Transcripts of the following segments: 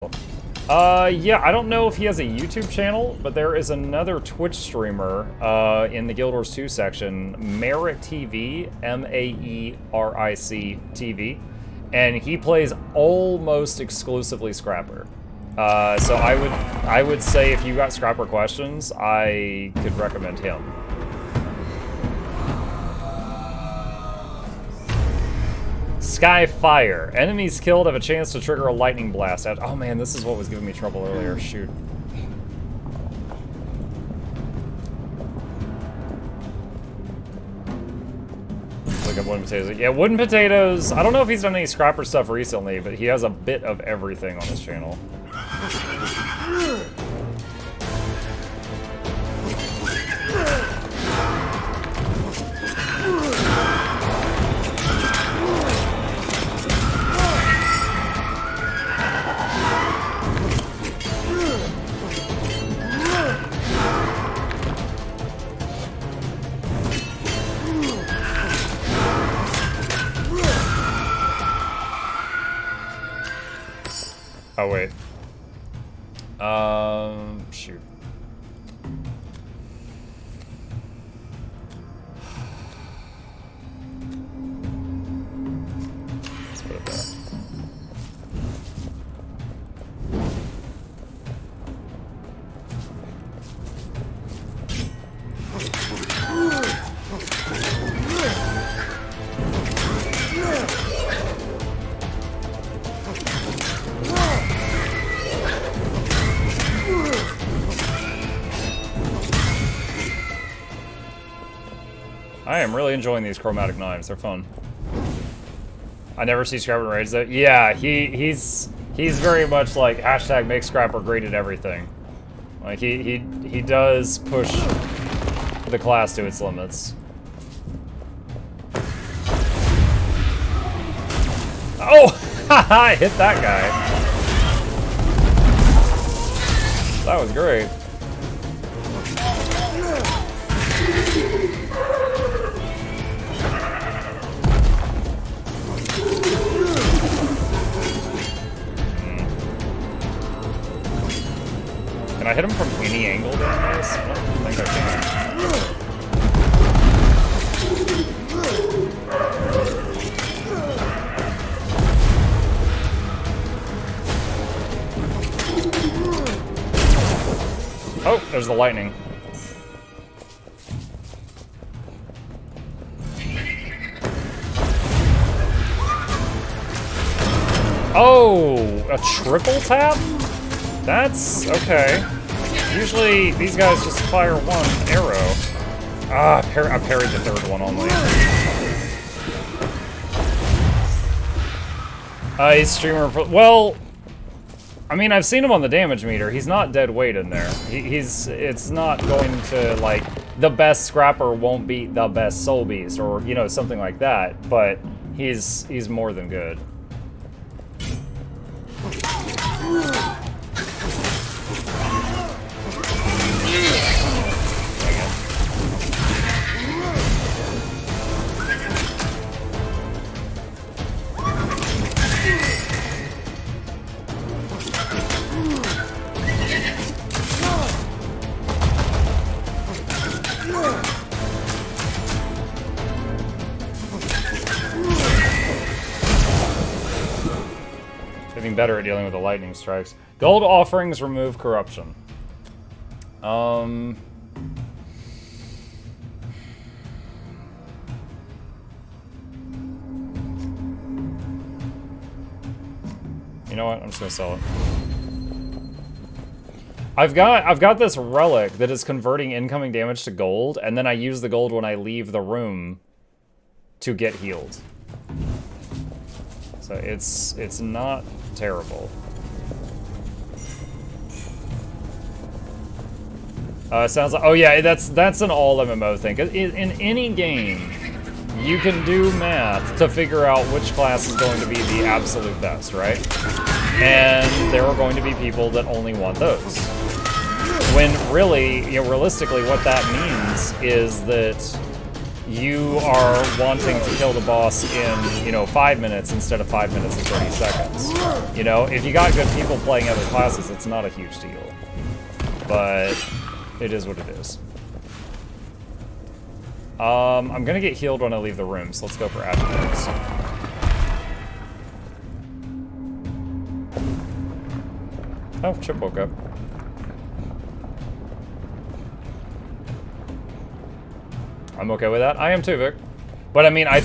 Yeah, I don't know if he has a YouTube channel, but there is another Twitch streamer in the Guild Wars 2 section, Merit TV, M-A-E-R-I-C TV, and he plays almost exclusively Scrapper. So I would say if you got Scrapper questions, I could recommend him. Skyfire. Enemies killed have a chance to trigger a lightning blast. Oh man, this is what was giving me trouble earlier. Shoot. Look at wooden potatoes. Yeah, wooden potatoes. I don't know if he's done any Scrapper stuff recently, but he has a bit of everything on his channel. Oh, wait. Shoot. Let's put it there. I am really enjoying these chromatic knives. They're fun. I never see Scrapper in raids though. Yeah, he's very much like hashtag make Scrapper great at everything. Like he does push the class to its limits. Oh, I hit that guy. That was great. Can I hit him from any angle doing this? I don't think I can. Oh, there's the lightning. Oh, a triple tap? That's okay. Usually these guys just fire one arrow. Ah, I parried the third one only. He's streamer. Well, I mean, I've seen him on the damage meter. He's not dead weight in there. It's not going to, like, the best Scrapper won't beat the best Soul Beast or, you know, something like that. But he's more than good. Getting better at dealing with the lightning strikes. Gold offerings remove corruption. You know what? I'm just gonna sell it. I've got this relic that is converting incoming damage to gold, and then I use the gold when I leave the room to get healed. So it's not terrible. Sounds like, oh yeah, that's an all MMO thing. In any game, you can do math to figure out which class is going to be the absolute best, right? And there are going to be people that only want those. When really, you know, realistically, what that means is that you are wanting to kill the boss in, you know, 5 minutes instead of 5 minutes and 30 seconds. You know, if you got good people playing other classes, it's not a huge deal. But it is what it is. I'm gonna get healed when I leave the room, so let's go for attributes. Oh, Chip woke up. I'm okay with that. I am too, Vic. But I mean, I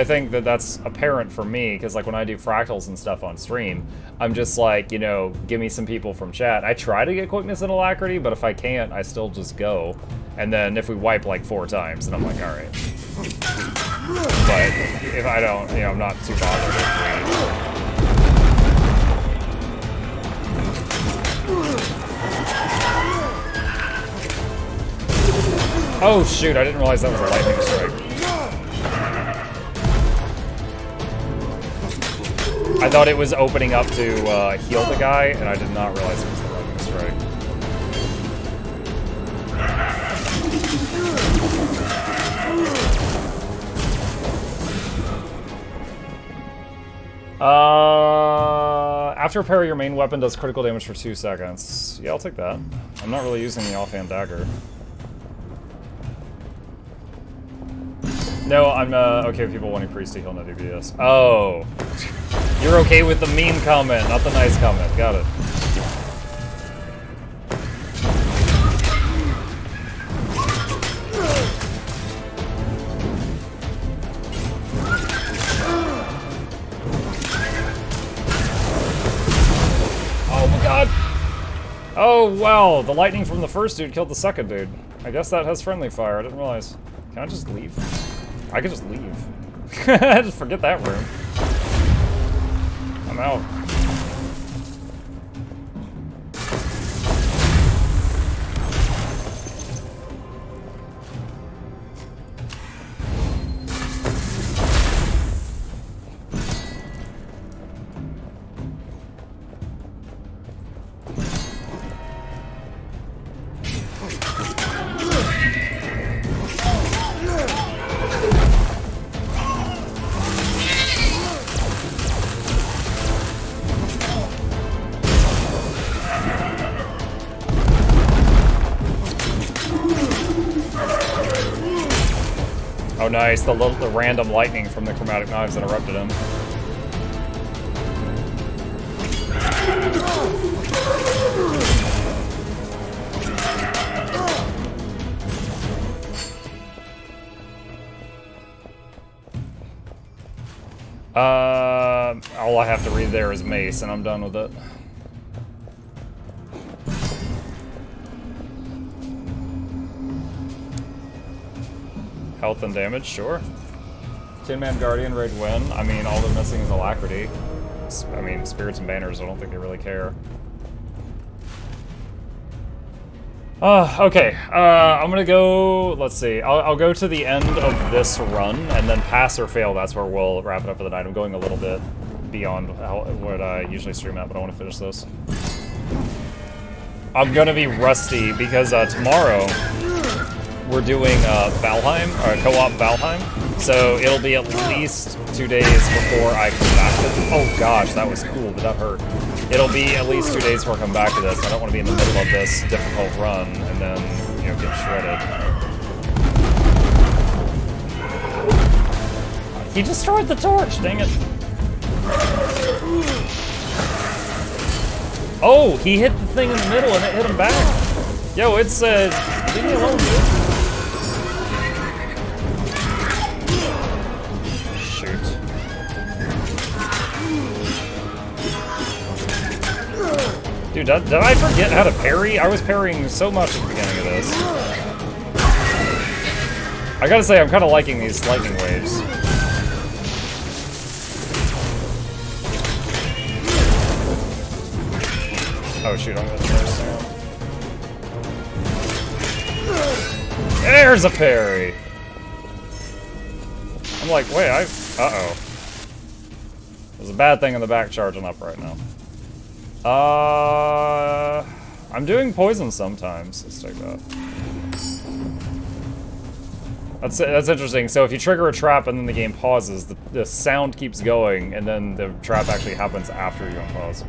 think that that's apparent for me, because like when I do fractals and stuff on stream, I'm just like, you know, give me some people from chat. I try to get quickness and alacrity, but if I can't, I still just go. And then if we wipe like 4 times, then I'm like, all right. But if I don't, you know, I'm not too bothered with Oh shoot, I didn't realize that was a lightning strike. I thought it was opening up to heal the guy, and I did not realize it was the lightning strike. After parry, your main weapon does critical damage for 2 seconds. Yeah, I'll take that. I'm not really using the offhand dagger. No, I'm okay with people wanting priest to heal no DPS. Oh. You're okay with the mean comment, not the nice comment. Got it. Oh my god! Oh, wow. The lightning from the first dude killed the second dude. I guess that has friendly fire. I didn't realize. Can I just leave? I could just leave. Just forget that room. I'm out. Oh, nice. The random lightning from the chromatic knives interrupted him. All I have to read there is mace, and I'm done with it. Health and damage, sure. Tin-Man Guardian, raid win. I mean, all they're missing is alacrity. I mean, spirits and banners, I don't think they really care. Okay, I'm gonna go, let's see, I'll go to the end of this run, and then pass or fail, that's where we'll wrap it up for the night. I'm going a little bit beyond what I usually stream at, but I want to finish this. I'm gonna be rusty, because tomorrow, we're doing Valheim, or co-op Valheim, so it'll be at least 2 days before I come back to this. Oh gosh, that was cool, but that hurt. It'll be at least 2 days before I come back to this. I don't want to be in the middle of this difficult run and then, you know, get shredded. He destroyed the torch, dang it. Oh, he hit the thing in the middle and it hit him back. Yo, it's, leave me alone, dude. Dude, did I forget how to parry? I was parrying so much at the beginning of this. I gotta say, I'm kind of liking these lightning waves. Oh shoot, I'm gonna throw down. There's a parry! I'm like, wait, uh-oh. There's a bad thing in the back charging up right now. I'm doing poison sometimes. Let's take that. That's interesting. So if you trigger a trap and then the game pauses, the sound keeps going, and then the trap actually happens after you unpause.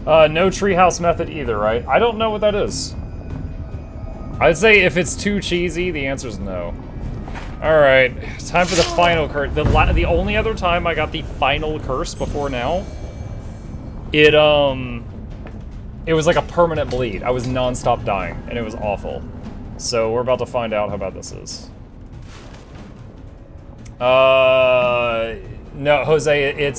No treehouse method either, right? I don't know what that is. I'd say if it's too cheesy, the answer's no. Alright, time for the final curse. The only other time I got the final curse before now, it was like a permanent bleed. I was non-stop dying, and it was awful. So we're about to find out how bad this is. No, Jose,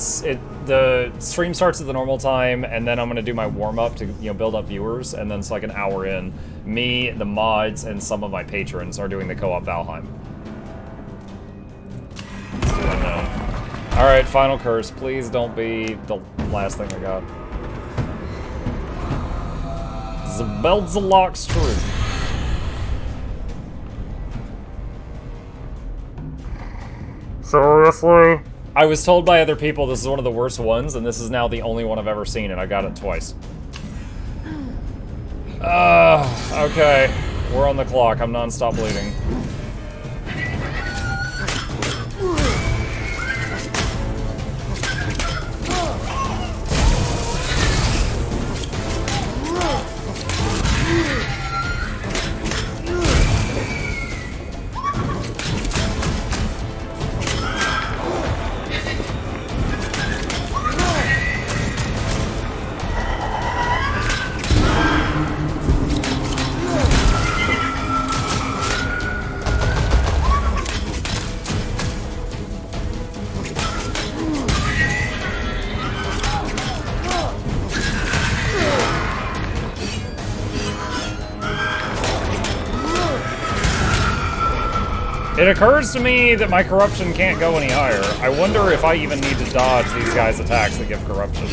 the stream starts at the normal time, and then I'm gonna do my warm-up to, you know, build up viewers, and then it's like an hour in. Me, the mods, and some of my patrons are doing the co-op Valheim. Alright, final curse. Please don't be the last thing I got. Zabeldzalok's truth. Seriously? I was told by other people this is one of the worst ones, and this is now the only one I've ever seen, and I got it twice. Okay. We're on the clock. I'm non-stop bleeding. It occurs to me that my corruption can't go any higher. I wonder if I even need to dodge these guys' attacks that give corruption.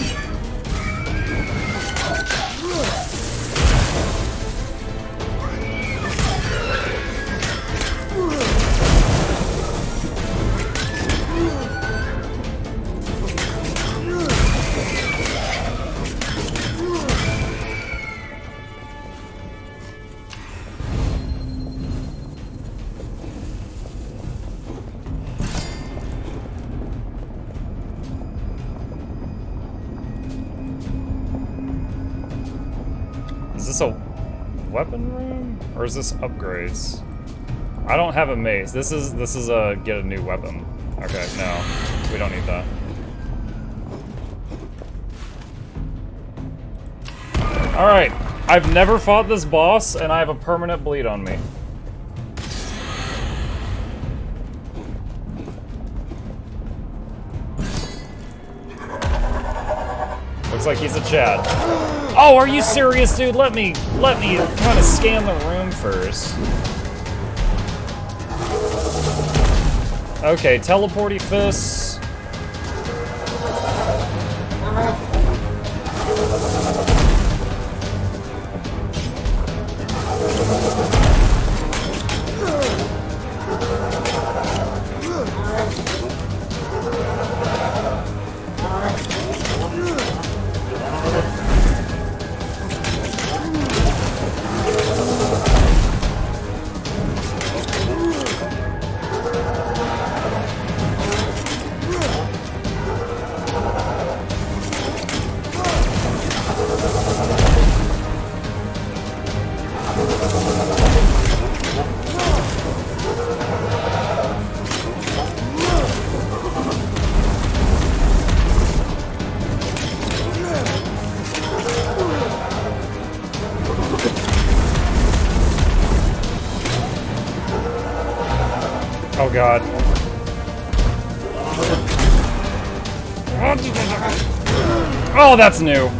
Is this a weapon room? Or is this upgrades? I don't have a mace. This is a get a new weapon. Okay, no. We don't need that. Alright. I've never fought this boss, and I have a permanent bleed on me. Looks like he's a Chad. Oh, are you serious, dude? Let me kind of scan the room first. Okay, teleporty fists. Oh god. Oh, that's new.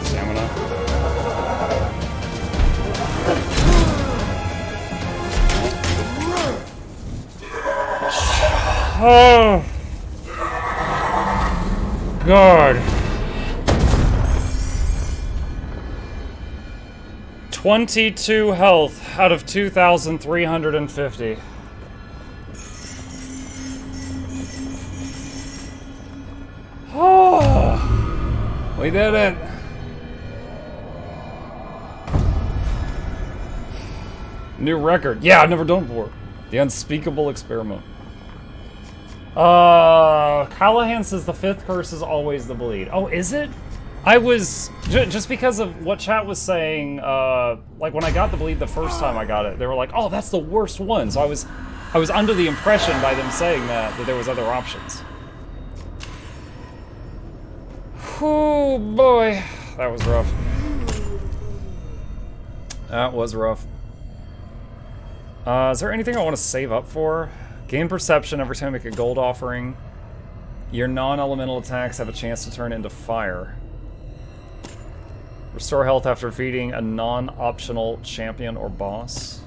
Stamina. Oh. God. 22 health out of 2,350. We did it! New record. Yeah, I've never done it before. The unspeakable experiment. Callahan says the 5th curse is always the bleed. Oh, is it? I was... just because of what chat was saying, like when I got the bleed the first time I got it, they were like, oh, that's the worst one. So I was under the impression by them saying that there was other options. Oh boy. That was rough. That was rough. Is there anything I want to save up for? Gain perception every time you make a gold offering. Your non-elemental attacks have a chance to turn into fire. Restore health after defeating a non-optional champion or boss.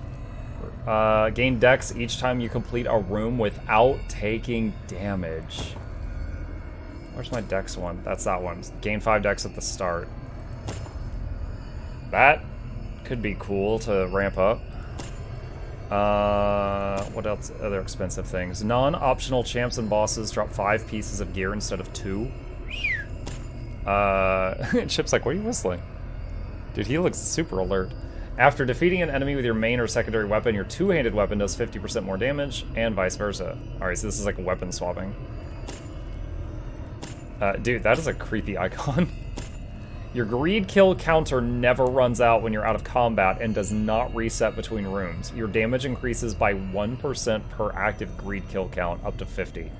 Gain dex each time you complete a room without taking damage. Where's my dex one? That's that one. Gain 5 dex at the start. That could be cool to ramp up. What else? Other expensive things. Non-optional champs and bosses drop 5 pieces of gear instead of 2. Chip's like, what are you whistling? Dude, he looks super alert. After defeating an enemy with your main or secondary weapon, your two-handed weapon does 50% more damage, and vice versa. Alright, so this is like a weapon swapping. Dude, that is a creepy icon. Your greed kill counter never runs out when you're out of combat and does not reset between rooms. Your damage increases by 1% per active greed kill count, up to 50.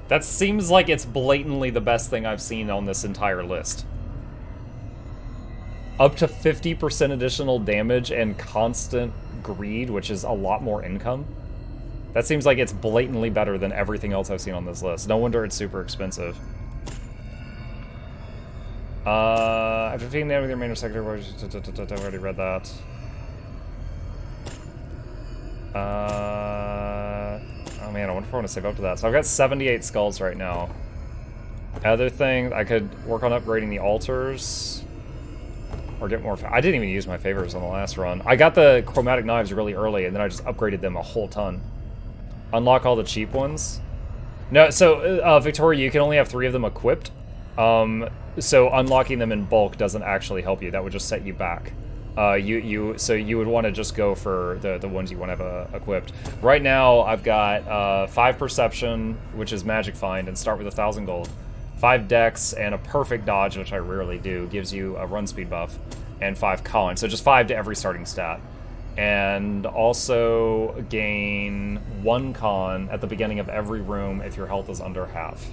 That seems like it's blatantly the best thing I've seen on this entire list. Up to 50% additional damage and constant greed, which is a lot more income. That seems like it's blatantly better than everything else I've seen on this list. No wonder it's super expensive. After defeating the enemy with your main or secondary, I've already read that. Oh man, I wonder if I want to save up to that. So I've got 78 skulls right now. Other things, I could work on upgrading the altars. Or get more... I didn't even use my favors on the last run. I got the chromatic knives really early, and then I just upgraded them a whole ton. Unlock all the cheap ones. No, so, Victoria, you can only have 3 of them equipped. So unlocking them in bulk doesn't actually help you. That would just set you back. So you would want to just go for the ones you want to have equipped. Right now, I've got 5 perception, which is magic find, and start with 1,000 gold. 5 dex and a perfect dodge, which I rarely do, gives you a run speed buff, and 5 con. So just 5 to every starting stat. And also gain 1 con at the beginning of every room if your health is under half.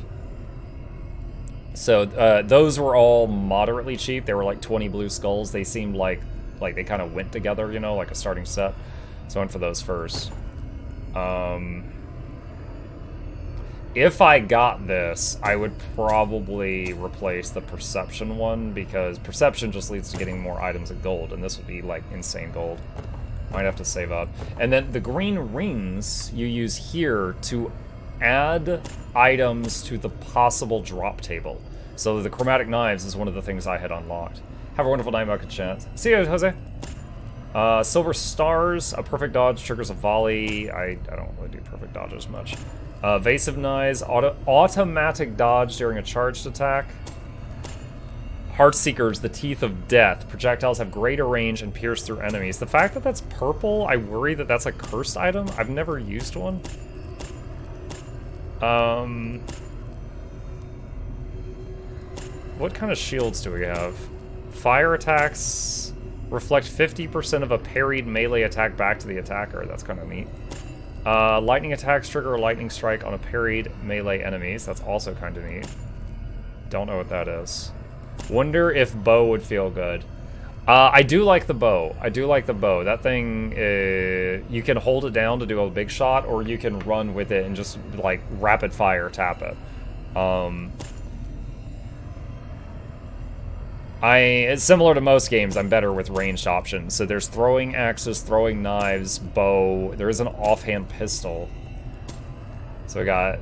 So those were all moderately cheap. They were like 20 blue skulls. They seemed like they kind of went together, you know, like a starting set. So I went for those first. If I got this, I would probably replace the perception one, because perception just leads to getting more items of gold, and this would be like insane gold. Might have to save up. And then the green rings you use here to add items to the possible drop table. So the chromatic knives is one of the things I had unlocked. Have a wonderful night, Bucket Chat. See you, Jose. Silver stars, a perfect dodge triggers a volley. I don't really do perfect dodges much. Evasive knives, automatic dodge during a charged attack. Heartseekers, the teeth of death. Projectiles have greater range and pierce through enemies. The fact that that's purple, I worry that that's a cursed item. I've never used one. What kind of shields do we have? Fire attacks reflect 50% of a parried melee attack back to the attacker. That's kind of neat. Lightning attacks trigger a lightning strike on a parried melee enemies. That's also kind of neat. Don't know what that is. Wonder if bow would feel good. I do like the bow. I do like the bow. That thing, you can hold it down to do a big shot, or you can run with it and just, like, rapid fire tap it. It's similar to most games, I'm better with ranged options. So there's throwing axes, throwing knives, bow. There is an offhand pistol. So I got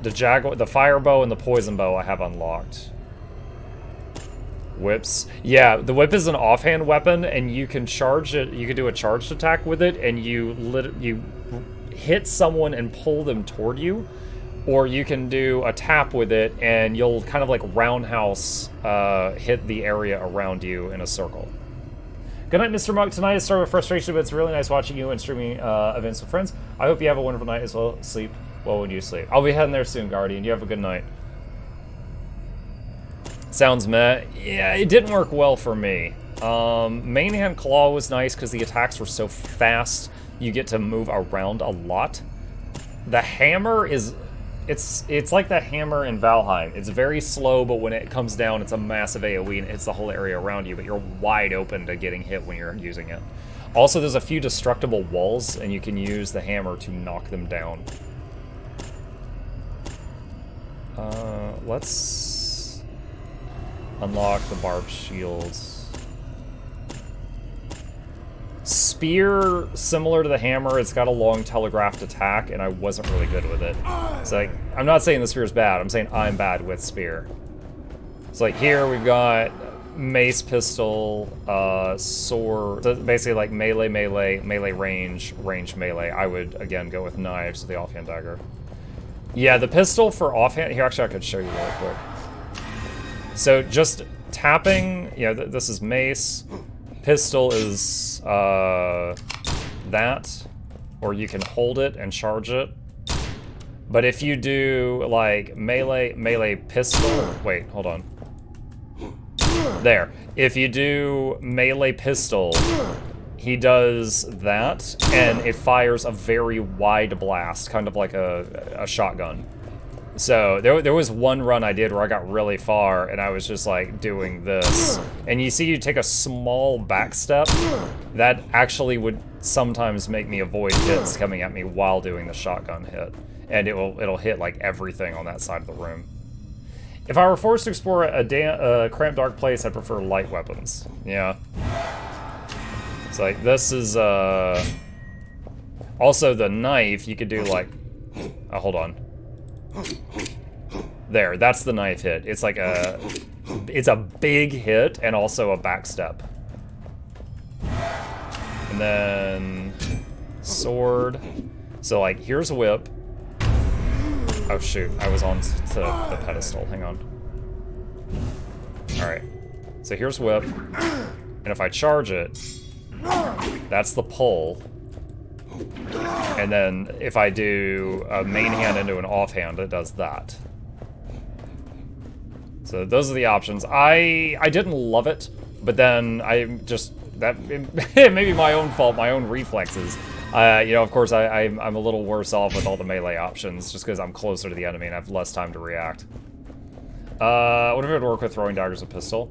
the fire bow and the poison bow I have unlocked. Whips. Yeah, the whip is an offhand weapon, and you can charge it. You can do a charged attack with it, and you hit someone and pull them toward you. or you can do a tap with it, and you'll kind of like roundhouse hit the area around you in a circle. Good night, Mr. Muck. Tonight is started with frustration, but it's really nice watching you and streaming events with friends. I hope you have a wonderful night as well. Sleep well when you sleep. I'll be heading there soon, Guardian. You have a good night. Sounds meh. Yeah, it didn't work well for me. Main hand claw was nice because the attacks were so fast. You get to move around a lot. The hammer is... It's like the hammer in Valheim. It's very slow, but when it comes down, it's a massive AoE and it hits the whole area around you, but you're wide open to getting hit when you're using it. Also, there's a few destructible walls, and you can use the hammer to knock them down. Let's unlock the barbed shields. Spear, similar to the hammer, it's got a long telegraphed attack, and I wasn't really good with it. So, like, I'm not saying the spear is bad, I'm saying I'm bad with spear. So, like, here we've got mace, pistol, sword, so basically like melee, range, melee. I would, again, go with knives, the offhand dagger. Yeah, the pistol for offhand, here, actually I could show you really quick. So, just tapping, you know, this is mace. Pistol is that, or you can hold it and charge it. But if you do like melee pistol, wait, hold on. There. If you do melee pistol, he does that, and it fires a very wide blast, kind of like a shotgun. So there was one run I did where I got really far, and I was just like doing this. And you see you take a small back step, that actually would sometimes make me avoid hits coming at me while doing the shotgun hit. And it'll hit like everything on that side of the room. If I were forced to explore a cramped dark place, I'd prefer light weapons. Yeah. It's like, this is also the knife, you could do like, hold on. There, that's the knife hit. It's like it's a big hit and also a back step. And then sword. So like, here's a whip. Oh shoot, I was on to the pedestal, hang on. Alright, so here's whip. And if I charge it, that's the pull. And then if I do a main hand into an offhand, it does that. So those are the options. I didn't love it, but then I just, it may be my own fault, my own reflexes. You know, of course, I'm a little worse off with all the melee options, just because I'm closer to the enemy and I have less time to react. What if it would work with throwing daggers with pistol?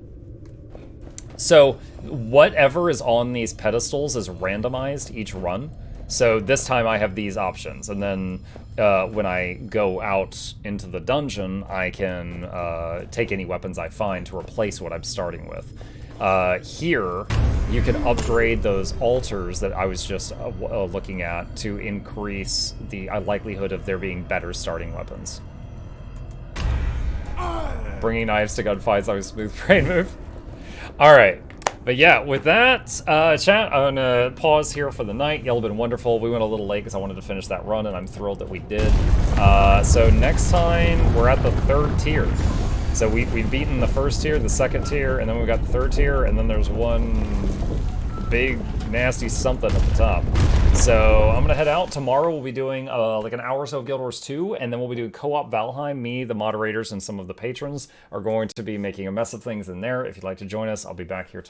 So whatever is on these pedestals is randomized each run. So this time I have these options, and then when I go out into the dungeon, I can take any weapons I find to replace what I'm starting with. Here, you can upgrade those altars that I was just looking at to increase the likelihood of there being better starting weapons. Bringing knives to gunfights, always smooth brain move. All right. But yeah, with that, chat, I'm gonna pause here for the night. Y'all have been wonderful. We went a little late because I wanted to finish that run, and I'm thrilled that we did. So next time, we're at the 3rd tier. So we've beaten the 1st tier, the 2nd tier, and then we got the 3rd tier, and then there's one big, nasty something at the top. So I'm gonna head out. Tomorrow we'll be doing like an hour or so of Guild Wars 2, and then we'll be doing co-op Valheim. Me, the moderators, and some of the patrons are going to be making a mess of things in there. If you'd like to join us, I'll be back here tomorrow.